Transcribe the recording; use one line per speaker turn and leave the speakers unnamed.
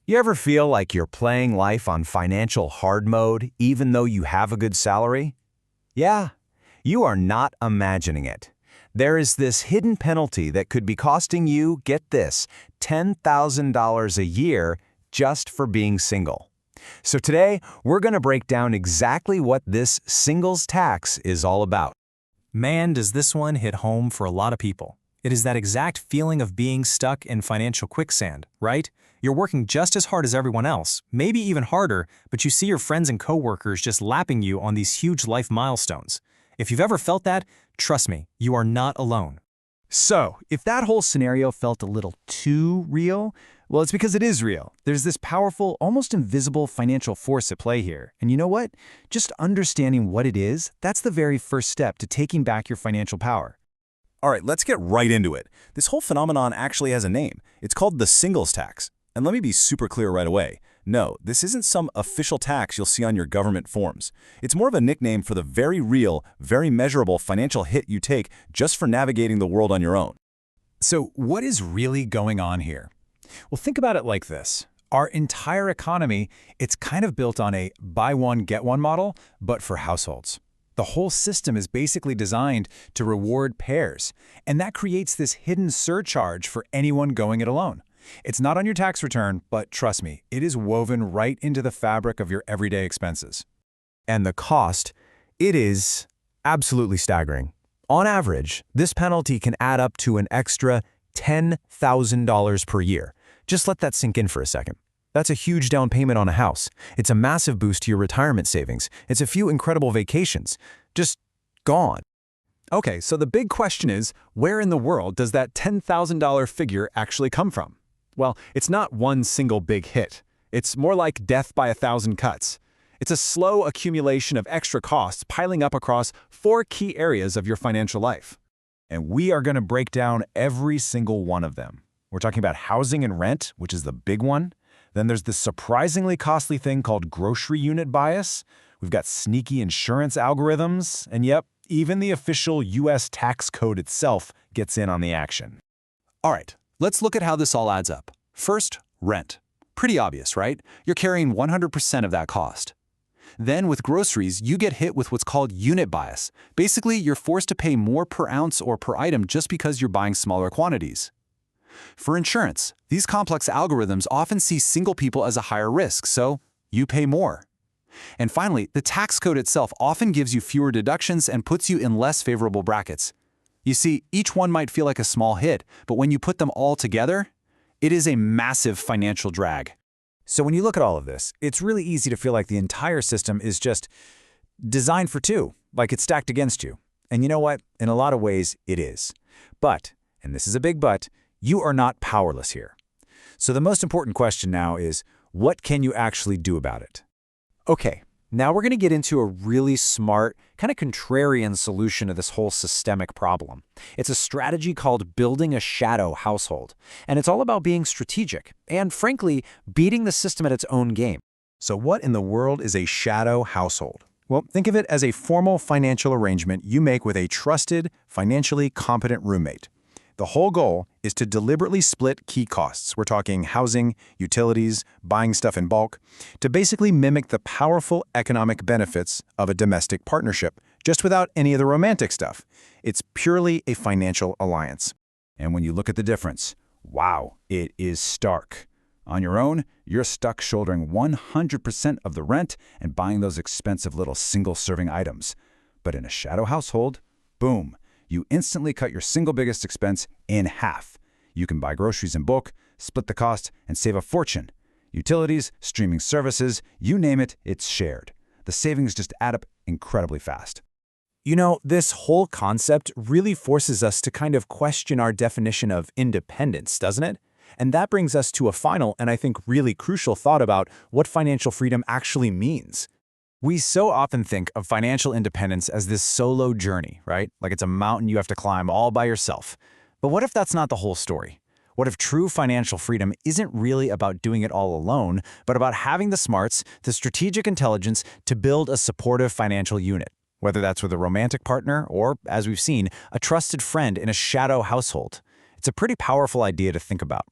You ever feel like you're playing life on financial hard mode even though you have a good salary? Yeah, you are not imagining it. There is this hidden penalty that could be costing you, get this, $10,000 a year just for being single. So today, we're going to break down exactly what this singles tax is all about.
Man, does this one hit home for a lot of people. It is that exact feeling of being stuck in financial quicksand, right? You're working just as hard as everyone else, maybe even harder, but you see your friends and coworkers just lapping you on these huge life milestones. If you've ever felt that, trust me, you are not alone.
So, if that whole scenario felt a little too real, well, it's because it is real. There's this powerful, almost invisible financial force at play here. And you know what? Just understanding what it is, that's the very first step to taking back your financial power.
All right, let's get right into it. This whole phenomenon actually has a name. It's called the singles tax. And let me be super clear right away. No, this isn't some official tax you'll see on your government forms. It's more of a nickname for the very real, very measurable financial hit you take just for navigating the world on your own.
So, what is really going on here? Well, think about it like this. Our entire economy, it's kind of built on a buy one, get one model, but for households. The whole system is basically designed to reward pairs, and that creates this hidden surcharge for anyone going it alone. It's not on your tax return, but trust me, it is woven right into the fabric of your everyday expenses.
And the cost, it is absolutely staggering. On average, this penalty can add up to an extra $10,000 per year. Just let that sink in for a second. That's a huge down payment on a house. It's a massive boost to your retirement savings. It's a few incredible vacations. Just gone.
Okay, so the big question is, where in the world does that $10,000 figure actually come from? Well, it's not one single big hit. It's more like death by 1,000 cuts. It's a slow accumulation of extra costs piling up across 4 key areas of your financial life.
And we are going to break down every single one of them. We're talking about housing and rent, which is the big one. Then there's this surprisingly costly thing called grocery unit bias. We've got sneaky insurance algorithms. And yep, even the official US tax code itself gets in on the action.
All right, let's look at how this all adds up. First, rent. Pretty obvious, right? You're carrying 100% of that cost. Then with groceries, you get hit with what's called unit bias. Basically, you're forced to pay more per ounce or per item just because you're buying smaller quantities. For insurance, these complex algorithms often see single people as a higher risk, so you pay more. And finally, the tax code itself often gives you fewer deductions and puts you in less favorable brackets. You see, each one might feel like a small hit, but when you put them all together, it is a massive financial drag.
So when you look at all of this, it's really easy to feel like the entire system is just designed for two, like it's stacked against you. And you know what? In a lot of ways, it is. But, and this is a big but, you are not powerless here. So the most important question now is, what can you actually do about it? Okay, now we're going to get into a really smart, kind of contrarian solution to this whole systemic problem. It's a strategy called building a shadow household, and it's all about being strategic and, frankly, beating the system at its own game.
So what in the world is a shadow household? Well, think of it as a formal financial arrangement you make with a trusted, financially competent roommate. The whole goal is to deliberately split key costs. We're talking housing, utilities, buying stuff in bulk, to basically mimic the powerful economic benefits of a domestic partnership, just without any of the romantic stuff. It's purely a financial alliance. And when you look at the difference, wow, it is stark. On your own, you're stuck shouldering 100% of the rent and buying those expensive little single-serving items. But in a shadow household, boom, you instantly cut your single biggest expense in half. You can buy groceries in bulk, split the cost, and save a fortune. Utilities, streaming services, you name it, it's shared. The savings just add up incredibly fast.
You know, this whole concept really forces us to kind of question our definition of independence, doesn't it? And that brings us to a final and I think really crucial thought about what financial freedom actually means. We so often think of financial independence as this solo journey, right? Like it's a mountain you have to climb all by yourself. But what if that's not the whole story? What if true financial freedom isn't really about doing it all alone, but about having the smarts, the strategic intelligence to build a supportive financial unit? Whether that's with a romantic partner or, as we've seen, a trusted friend in a shadow household. It's a pretty powerful idea to think about.